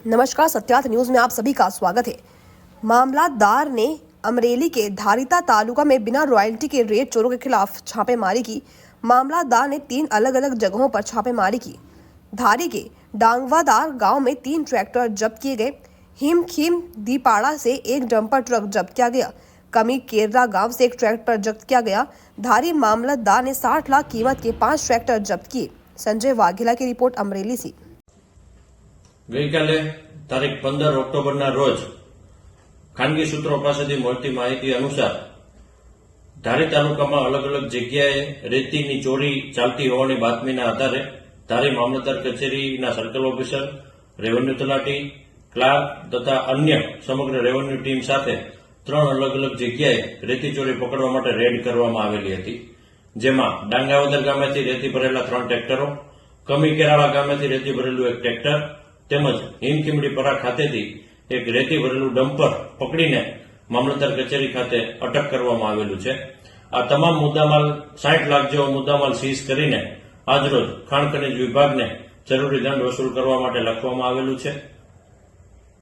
नमस्कार, सत्यार्थ न्यूज में आप सभी का स्वागत है। मामलादार ने अमरेली के धारिता तालुका में बिना रॉयल्टी के रेत चोरों के खिलाफ छापेमारी की। मामलादार ने 3 अलग अलग जगहों पर छापेमारी की। धारी के डांगवादार गांव में 3 ट्रैक्टर जब्त किए गए। हिमखीम दीपाड़ा से एक डंपर ट्रक जब्त किया गया। कमी केरला गांव से एक ट्रैक्टर जब्त किया गया। धारी मामलतदार ने 60 लाख कीमत के 5 ट्रैक्टर जब्त किए। संजय वाघेला की रिपोर्ट अमरेली से। ગઈકાલે તારીખ 15 ઓક્ટોબરના રોજ ખાનગી સૂત્રો પાસેથી મળતી માહિતી અનુસાર ધારી તાલુકામાં અલગ અલગ જગ્યાએ રેતીની ચોરી ચાલતી હોવાની બાતમીના આધારે ધારી મામલતદાર કચેરીના સર્કલ ઓફિસર, રેવન્યુ તલાટી, ક્લાર્ક તથા અન્ય સમગ્ર રેવન્યુ ટીમ સાથે 3 અલગ અલગ જગ્યાએ રેતી ચોરી પકડવા માટે રેડ કરવામાં આવેલી હતી, જેમાં ડાંગાવદર ગામેથી રેતી ભરેલા 3 ટ્રેક્ટરો, કમી કેરાળા ગામેથી રેતી ભરેલું એક ટ્રેક્ટર તેમજ હિમખીમડીપરા ખાતેથી એક રેતી ભરેલું ડમ્પર પકડીને મામલતદાર કચેરી ખાતે અટક કરવામાં આવેલું છે। આ તમામ મુદ્દામાલ 60 લાખ જેવો મુદ્દામાલ સીઝ કરીને આજરોજ ખાણ ખનીજ વિભાગને જરૂરી દંડ વસૂલ કરવા માટે લખવામાં આવેલું છે।